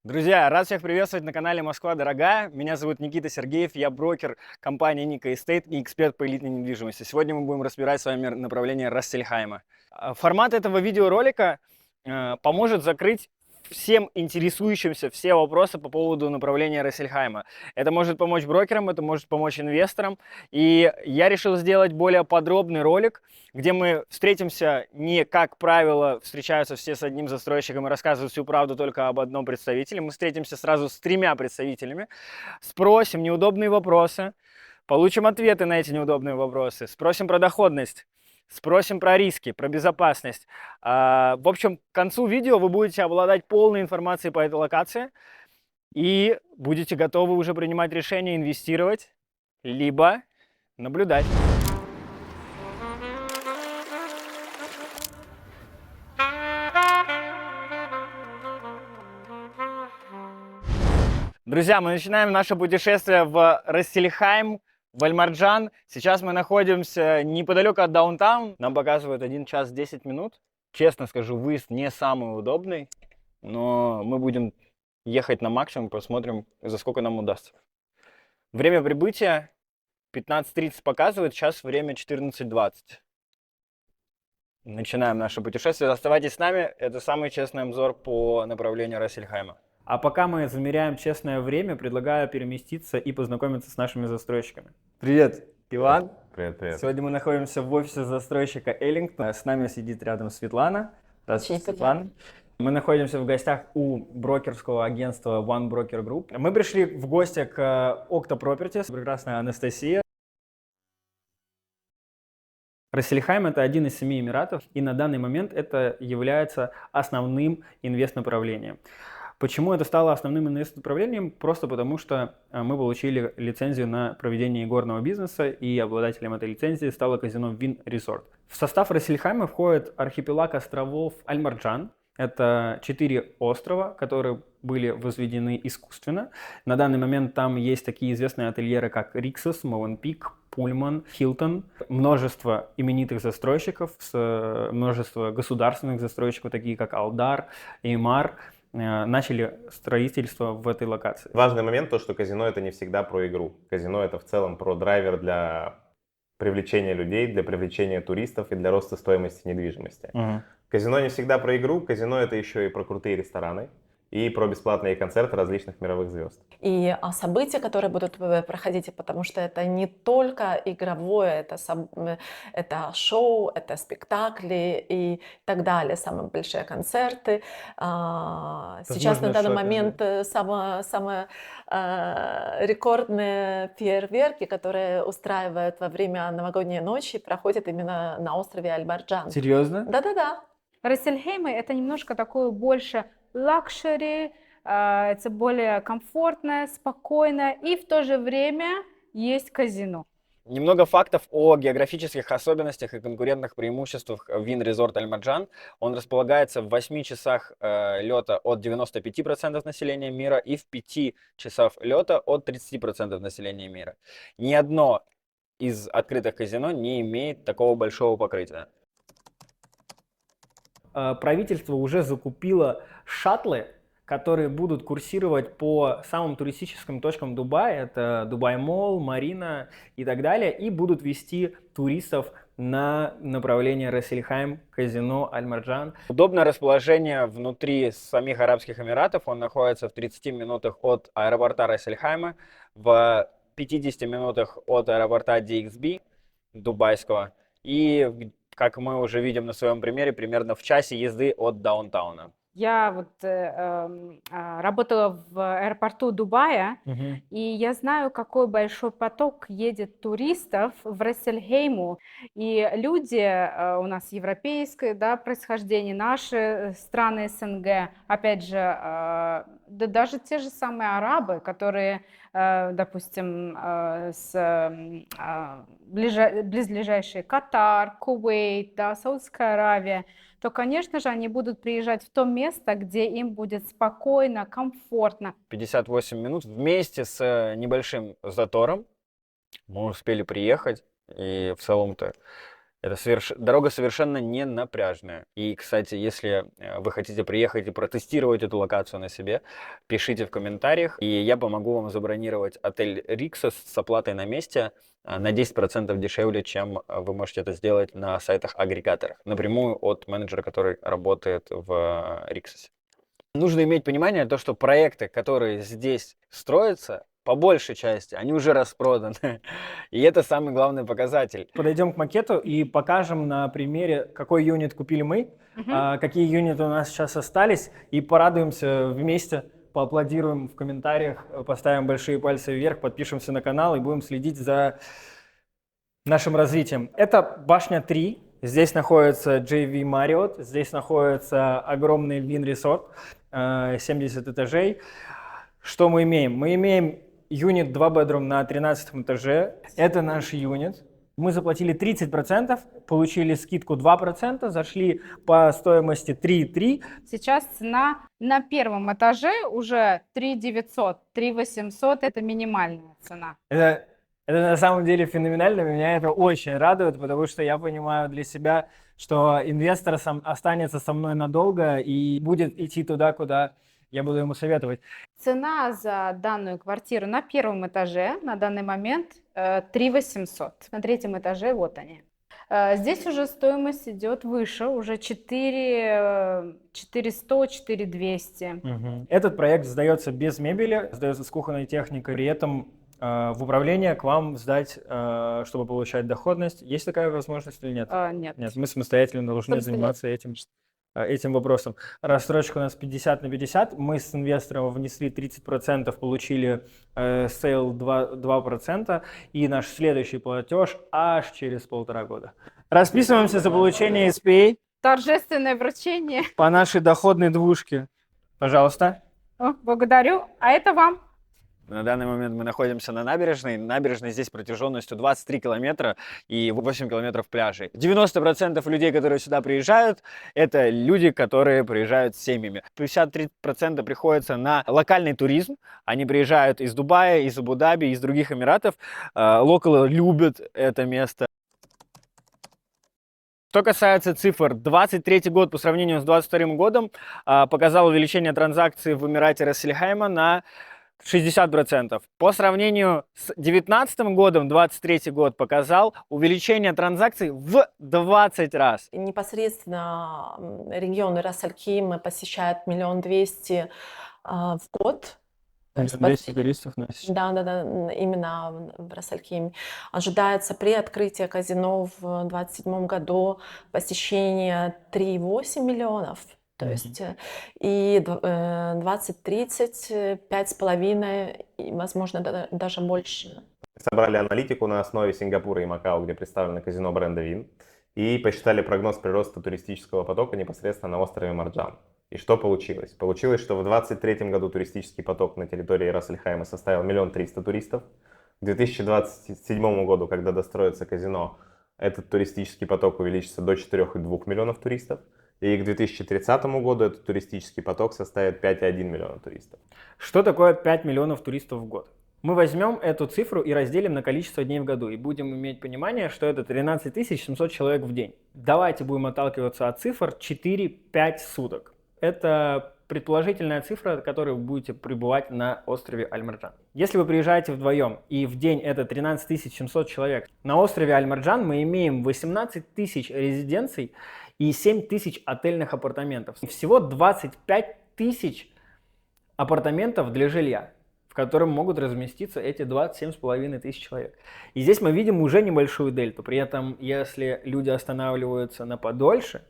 Друзья, рад всех приветствовать на канале «Москва дорогая». Меня зовут Никита Сергеев, я брокер компании Ника Эстейт и эксперт по элитной недвижимости. Сегодня мы будем разбирать с вами направление Рассельхайма. Формат этого видеоролика поможет закрыть всем интересующимся все вопросы по поводу направления Рассельхайма. Это может помочь брокерам, это может помочь инвесторам. И я решил сделать более подробный ролик, где мы встретимся не, как правило, встречаются все с одним застройщиком и рассказывают всю правду только об одном представителе. Мы встретимся сразу с 3 представителями, спросим неудобные вопросы, получим ответы на эти неудобные вопросы, спросим про доходность, спросим про риски, про безопасность. В общем, к концу видео вы будете обладать полной информацией по этой локации и будете готовы уже принимать решение инвестировать, либо наблюдать. Друзья, мы начинаем наше путешествие в Рассельхайм, в Аль-Марджан. Сейчас мы находимся неподалеку от даунтаун. Нам показывают 1 час 10 минут. Честно скажу, выезд не самый удобный, но мы будем ехать на максимум, посмотрим, за сколько нам удастся. Время прибытия 15:30 показывает, сейчас время 14:20. Начинаем наше путешествие. Оставайтесь с нами, это самый честный обзор по направлению Рассельхайма. А пока мы замеряем честное время, предлагаю переместиться и познакомиться с нашими застройщиками. Привет, Иван. Привет, привет. Сегодня мы находимся в офисе застройщика Эллингтон. С нами сидит рядом Светлана. Здравствуйте, Светлана. Мы находимся в гостях у брокерского агентства One Broker Group. Мы пришли в гости к Octa Properties, прекрасная Анастасия. Рассельхайм – это один из 7 эмиратов, и на данный момент это является основным инвестнаправлением. Почему это стало основным инвестнаправлением? Просто потому, что мы получили лицензию на проведение игорного бизнеса, и обладателем этой лицензии стало казино Wynn Resort. В состав Рассельхайма входит архипелаг островов Аль-Марджан. Это 4 острова, которые были возведены искусственно. На данный момент там есть такие известные ательеры, как Rixos, Movenpick, Pullman, Hilton, множество именитых застройщиков, множество государственных застройщиков, такие как Алдар, Эймар, начали строительство в этой локации. Важный момент то, что казино это не всегда про игру. Казино это в целом про драйвер для привлечения людей, для привлечения туристов и для роста стоимости недвижимости. Казино не всегда про игру, казино это еще и про крутые рестораны и про бесплатные концерты различных мировых звезд. И события, которые будут проходить, потому что это не только игровое, это шоу, это спектакли и так далее, самые большие концерты. Сейчас на данный момент самые рекордные фейерверки, которые устраивают во время новогодней ночи, проходят именно на острове Аль-Марджан. Серьезно? Да-да-да. Рассельхейм это немножко такое больше лакшери, это более комфортное, спокойное, и в то же время есть казино. Немного фактов о географических особенностях и конкурентных преимуществах Wynn Resort Аль-Марджан. Он располагается в 8 часах лета от 95% населения мира и в 5 часах лета от 30% населения мира. Ни одно из открытых казино не имеет такого большого покрытия. Правительство уже закупило шаттлы, которые будут курсировать по самым туристическим точкам Дубая, это Дубай Молл, Марина и так далее, и будут вести туристов на направление Рассельхайм, казино Аль-Марджан. Удобное расположение внутри самих Арабских Эмиратов, он находится в 30 минутах от аэропорта Рассельхайма, в 50 минутах от аэропорта DXB дубайского, и, как мы уже видим на своем примере, примерно в часе езды от даунтауна. Я работала в аэропорту Дубая, и я знаю, какой большой поток едет туристов в Рассельхейму. И люди у нас европейское, да, происхождение, наши страны СНГ, опять же, да, даже те же самые арабы, которые, допустим, близлежащие Катар, Кувейт, да, Саудовская Аравия, то, конечно же, они будут приезжать в то место, где им будет спокойно, комфортно. 58 минут вместе с небольшим затором мы успели приехать, и в целом-то Это дорога совершенно не напряжная. И, кстати, если вы хотите приехать и протестировать эту локацию на себе, пишите в комментариях, и я помогу вам забронировать отель Риксос с оплатой на месте на 10% дешевле, чем вы можете это сделать на сайтах-агрегаторах, напрямую от менеджера, который работает в Риксосе. Нужно иметь понимание, то, что проекты, которые здесь строятся, по большей части, они уже распроданы. И это самый главный показатель. Подойдем к макету и покажем на примере, какой юнит купили мы, какие юниты у нас сейчас остались, и порадуемся вместе, поаплодируем в комментариях, поставим большие пальцы вверх, подпишемся на канал и будем следить за нашим развитием. Это башня 3. Здесь находится JV Marriott, здесь находится огромный Wynn Resort, 70 этажей. Что мы имеем? Мы имеем юнит 2 bedroom на 13 этаже. Это наш юнит. Мы заплатили 30%, получили скидку 2%, зашли по стоимости 3,3. Сейчас цена на первом этаже уже 3 900, 3 800 – это минимальная цена. Это на самом деле феноменально, меня это очень радует, потому что я понимаю для себя, что инвестор останется со мной надолго и будет идти туда, куда я буду ему советовать. Цена за данную квартиру на первом этаже на данный момент 3 800. На третьем этаже вот они. Здесь уже стоимость идет выше, уже 4 400, 4 200. Этот проект сдается без мебели, сдается с кухонной техникой, при этом в управление к вам сдать, чтобы получать доходность. Есть такая возможность или нет? Нет. Нет, мы самостоятельно должны заниматься этим вопросом. Рассрочка у нас 50 на 50. Мы с инвестором внесли 30%, получили сейл 2%. И наш следующий платеж аж через 1,5 года. Расписываемся за получение SPA. Торжественное вручение. По нашей доходной двушке. Пожалуйста. Благодарю. А это вам. На данный момент мы находимся на набережной. Набережная здесь протяженностью 23 километра и 8 километров пляжей. 90% людей, которые сюда приезжают, это люди, которые приезжают с семьями. 53% приходится на локальный туризм. Они приезжают из Дубая, из Абу-Даби, из других Эмиратов. Локалы любят это место. Что касается цифр, 2023 год по сравнению с 2022 годом показал увеличение транзакций в Эмирате Рассельхайма на 60%. По сравнению с 2019 годом, 2023 год показал увеличение транзакций в 20 раз. Непосредственно регион Рас-Аль-Кхейм посещает 1 200 000 в год. 200 туристов на месяц. Да, именно в Рас-Аль-Кхейме. Ожидается при открытии казино в 2027 году посещение 3,8 миллионов. То есть и 20-30, 5,5, и, возможно, даже больше. Собрали аналитику на основе Сингапура и Макао, где представлено казино бренда Wynn, и посчитали прогноз прироста туристического потока непосредственно на острове Марджан. И что получилось? Получилось, что в 2023 году туристический поток на территории Рас-Аль-Хайма составил 1 300 000 туристов. К 2027 году, когда достроится казино, этот туристический поток увеличится до 4,2 миллионов туристов. И к 2030 году этот туристический поток составит 5,1 миллиона туристов. Что такое 5 миллионов туристов в год? Мы возьмем эту цифру и разделим на количество дней в году. И будем иметь понимание, что это 13 700 человек в день. Давайте будем отталкиваться от цифр 4-5 суток. Это предположительная цифра, от которой вы будете пребывать на острове Аль-Марджан. Если вы приезжаете вдвоем, и в день это 13 700 человек, на острове Аль-Марджан мы имеем 18 000 резиденций и 7 000 отельных апартаментов. Всего 25 000 апартаментов для жилья, в котором могут разместиться эти 27,5 тысяч человек. И здесь мы видим уже небольшую дельту. При этом, если люди останавливаются на подольше,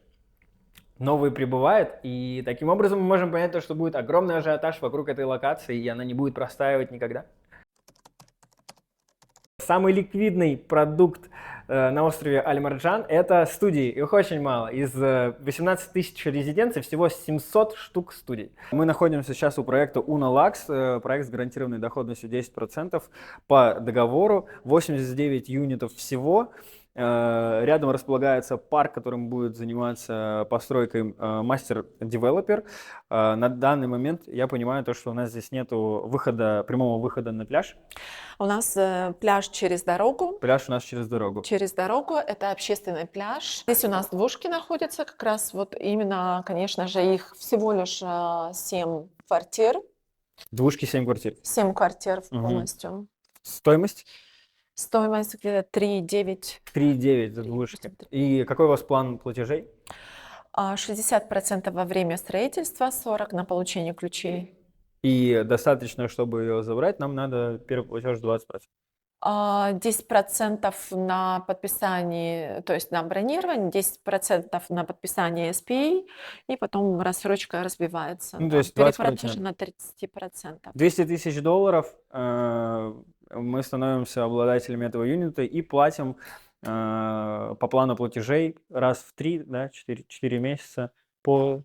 новые прибывают, и таким образом мы можем понять, что будет огромный ажиотаж вокруг этой локации, и она не будет простаивать никогда. Самый ликвидный продукт на острове Аль-Марджан – это студии. Их очень мало. Из 18 000 резиденций всего 700 штук студий. Мы находимся сейчас у проекта Unalax, проект с гарантированной доходностью 10% по договору, 89 юнитов всего. Рядом располагается парк, которым будет заниматься постройкой мастер-девелопер. На данный момент я понимаю то, что у нас здесь нету прямого выхода на пляж. У нас пляж через дорогу. Пляж у нас через дорогу. Через дорогу это общественный пляж. Здесь у нас двушки находятся, как раз вот именно, конечно же, их всего лишь 7 квартир. Двушки, 7 квартир. 7 квартир Мгм. полностью. Стоимость Стоимость где-то 3,9. 3,9 за двушки. И какой у вас план платежей? 60% во время строительства, 40% на получение ключей. И достаточно, чтобы ее забрать, нам надо первый платеж 20%. 10% на подписание, то есть на бронирование, 10% на подписание SPA, и потом рассрочка разбивается. Ну, то Да. есть 20%. Перепродажа на 30%. 200 тысяч долларов мы становимся обладателями этого юнита и платим по плану платежей раз в 3, да, 4 месяца по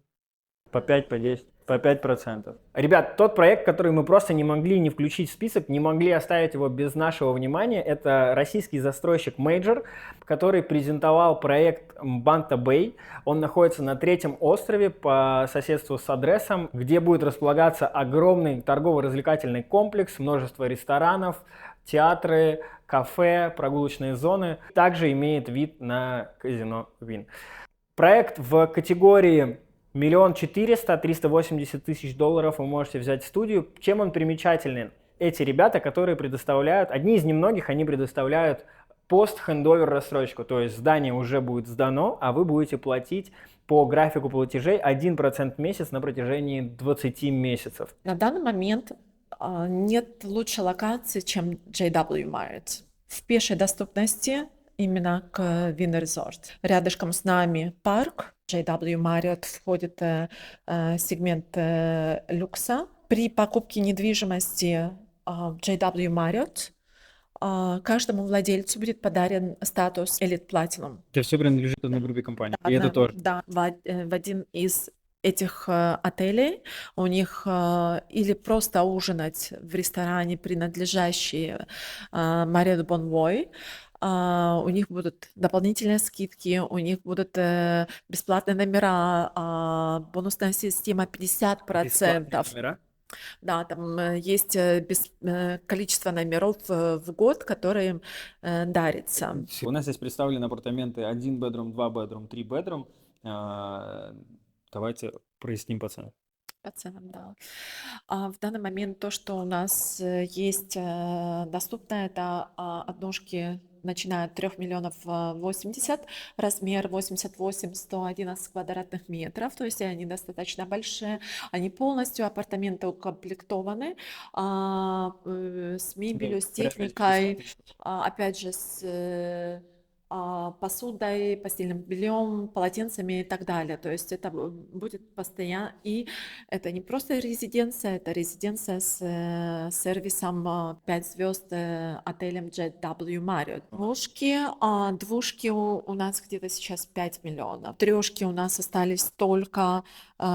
5, по 10, по 5%. Ребят, тот проект, который мы просто не могли не включить в список, не могли оставить его без нашего внимания, это российский застройщик Major, который презентовал проект Банта Бэй. Он находится на 3-м острове по соседству с адресом, где будет располагаться огромный торгово-развлекательный комплекс, множество ресторанов, театры, кафе, прогулочные зоны. Также имеет вид на казино Wynn. Проект в категории 1 400 000 380 тысяч долларов вы можете взять в студию. Чем он примечателен? Эти ребята, которые предоставляют, одни из немногих, они предоставляют пост-хендовер рассрочку, то есть здание уже будет сдано, а вы будете платить по графику платежей 1% в месяц на протяжении 20 месяцев. На данный момент нет лучшей локации, чем JW Marriott. В пешей доступности именно к Wynn Resort. Рядышком с нами парк. JW Marriott входит сегмент люкса. При покупке недвижимости JW Marriott каждому владельцу будет подарен статус Elite Platinum. Это все принадлежит одной группе компаний. И это Одна- тоже. Да, в один из этих отелей у них или просто ужинать в ресторане, принадлежащий Marriott Bonvoy, у них будут дополнительные скидки, у них будут бесплатные номера, бонусная система 50%. Бесплатные номера. Да, там есть количество номеров в год, которые им дарится. У нас здесь представлены апартаменты 1 bedroom, 2 bedroom, 3 bedroom. Давайте проясним по ценам. По ценам, да. В данный момент то, что у нас есть доступно, это однушки начиная от 3 миллионов 80, размер 88-111 квадратных метров, то есть они достаточно большие, они полностью апартаменты укомплектованы с мебелью, с техникой, опять же с посудой, постельным бельем, полотенцами и так далее. То есть это будет постоянно. И это не просто резиденция, это резиденция с сервисом 5 звезд отелем JW Marriott. Двушки у нас где-то сейчас 5 миллионов. Трешки у нас остались только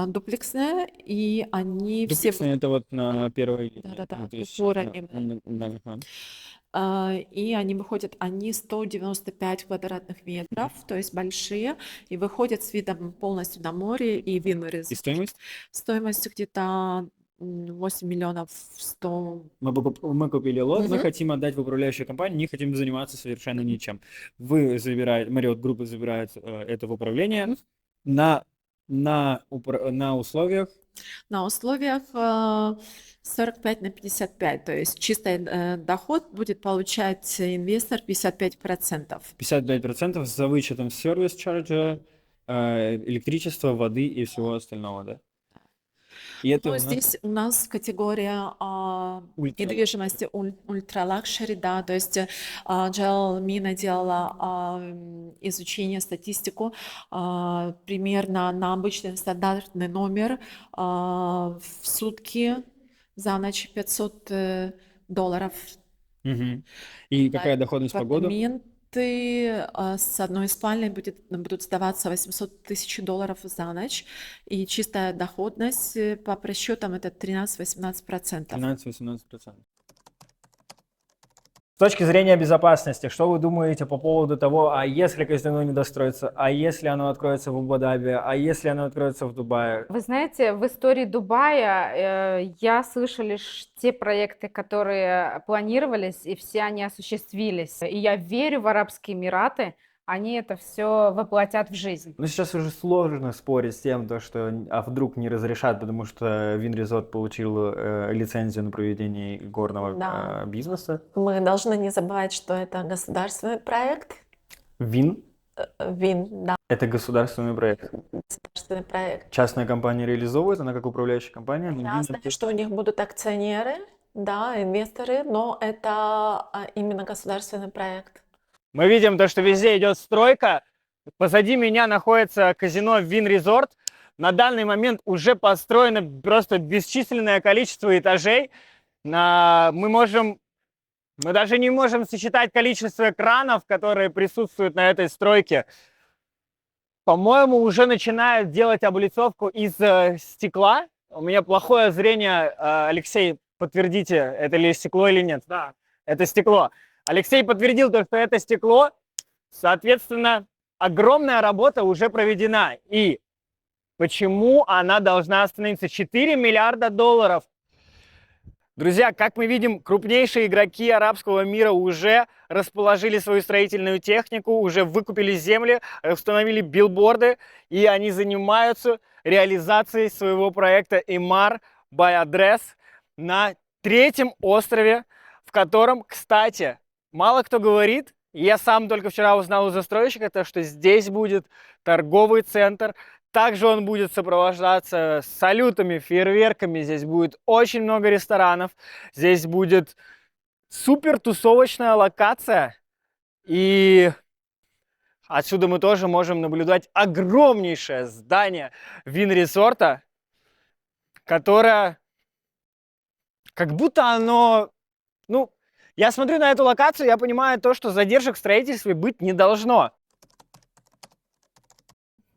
дуплексные, и они все... Дуплексные это вот на первой... Да-да-да, ну, то есть, упорами. ага. И они выходят, они 195 квадратных метров, то есть большие, и выходят с видом полностью на море и Wynn Resort. И стоимость? Стоимость где-то 8 миллионов 100. Мы купили лот, мы Мгм. хотим отдать в управляющую компанию, не хотим заниматься совершенно ничем. Вы забираете, Marriott группа забирает это в управление на условиях. На условиях 45/55, то есть чистый доход будет получать инвестор 55%. 55% за вычетом сервис-чарджа, электричества, воды и всего остального, да? И это Ну, у нас здесь у нас категория ультра. недвижимости ультра-лакшери, да, то есть Джел Мина делала изучение, статистику, примерно на обычный стандартный номер в сутки за ночь $500. Мгм. И какая доходность по году? Апартаменты с одной спальней будут сдаваться $800 тысяч за ночь, и чистая доходность по просчетам это 13-18%. 13-18%. точки зрения безопасности, что вы думаете по поводу того, а если казино не достроится, а если оно откроется в Абу-Даби, а если оно откроется в Дубае? Вы знаете, в истории Дубая я слышу лишь те проекты, которые планировались, и все они осуществились. И я верю в Арабские Эмираты, они это все воплотят в жизнь. Ну, сейчас уже сложно спорить с тем, то, что а вдруг не разрешат, потому что Вин Резорт получил лицензию на проведение горного Да. бизнеса. Мы должны не забывать, что это государственный проект. Вин ВИН, да, – это государственный проект. государственный проект. Частная компания реализовывает, она как управляющая компания. но Я Вин знаю, это- что у них будут акционеры, да, инвесторы, но это именно государственный проект. Мы видим то, что везде идет стройка. Позади меня находится казино Вин Резорт. На данный момент уже построено просто бесчисленное количество этажей. Мы даже не можем сосчитать количество экранов, которые присутствуют на этой стройке. По-моему, уже начинают делать облицовку из стекла. У меня плохое зрение. Алексей, подтвердите, это ли стекло или нет? Да, это стекло. Алексей подтвердил то, что это стекло. Соответственно, огромная работа уже проведена. И почему она должна остановиться? 4 миллиарда долларов. Друзья, как мы видим, крупнейшие игроки арабского мира уже расположили свою строительную технику, уже выкупили земли, установили билборды, и они занимаются реализацией своего проекта Emaar by Address на третьем острове, в котором, кстати, мало кто говорит, я сам только вчера узнал у застройщика, то, что здесь будет торговый центр. Также он будет сопровождаться салютами, фейерверками. Здесь будет очень много ресторанов. Здесь будет супер тусовочная локация. И отсюда мы тоже можем наблюдать огромнейшее здание Вин-резорта, которое как будто оно... Ну, я смотрю на эту локацию, я понимаю то, что задержек в строительстве быть не должно.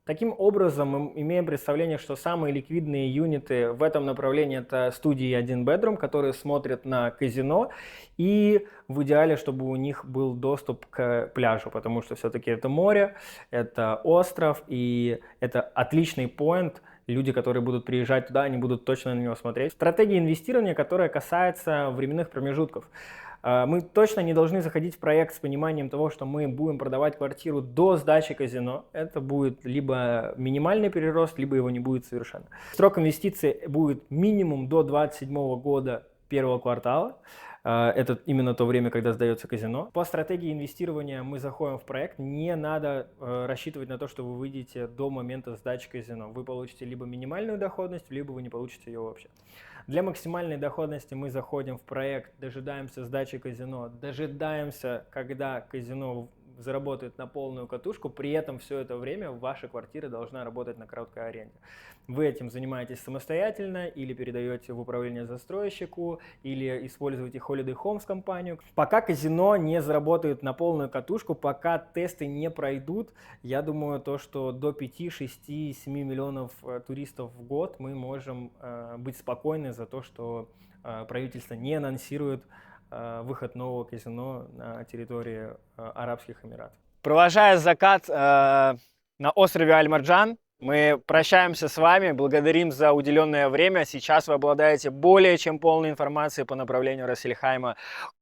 Таким образом, мы имеем представление, что самые ликвидные юниты в этом направлении это студии 1 Bedroom, которые смотрят на казино, и в идеале, чтобы у них был доступ к пляжу, потому что все-таки это море, это остров, и это отличный поинт. Люди, которые будут приезжать туда, они будут точно на него смотреть. Стратегия инвестирования, которая касается временных промежутков. Мы точно не должны заходить в проект с пониманием того, что мы будем продавать квартиру до сдачи казино. Это будет либо минимальный перерост, либо его не будет совершенно. Срок инвестиций будет минимум до 2027 года первого квартала. Это именно то время, когда сдается казино. По стратегии инвестирования мы заходим в проект. Не надо рассчитывать на то, что вы выйдете до момента сдачи казино. Вы получите либо минимальную доходность, либо вы не получите ее вообще. Для максимальной доходности мы заходим в проект, дожидаемся сдачи казино, дожидаемся, когда казино заработает на полную катушку, при этом все это время ваша квартира должна работать на короткой аренде. Вы этим занимаетесь самостоятельно или передаете в управление застройщику, или используете Holiday Homes компанию. Пока казино не заработает на полную катушку, пока тесты не пройдут, я думаю, то, что до 5, 6, 7 миллионов туристов в год мы можем быть спокойны за то, что правительство не анонсирует выход нового казино на территории Арабских Эмиратов. Провожая закат на острове Аль-Марджан, мы прощаемся с вами, благодарим за уделенное время. Сейчас вы обладаете более чем полной информацией по направлению Рас Эль-Хайма,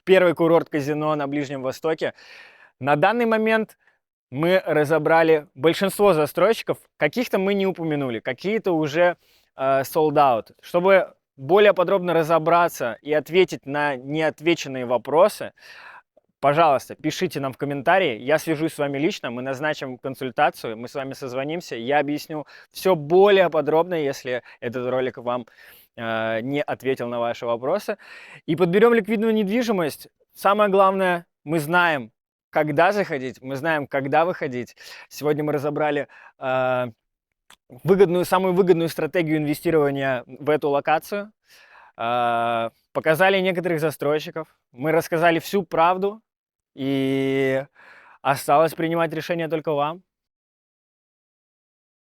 первый курорт казино на Ближнем Востоке. На данный момент мы разобрали большинство застройщиков, каких-то мы не упомянули, какие-то уже sold out. Чтобы более подробно разобраться и ответить на неотвеченные вопросы, пожалуйста, пишите нам в комментарии, я свяжусь с вами лично, мы назначим консультацию, мы с вами созвонимся, я объясню все более подробно, если этот ролик вам не ответил на ваши вопросы. И подберем ликвидную недвижимость. Самое главное, мы знаем, когда заходить, мы знаем, когда выходить. Сегодня мы разобрали самую выгодную стратегию инвестирования в эту локацию, показали некоторых застройщиков, мы рассказали всю правду, и осталось принимать решение только вам.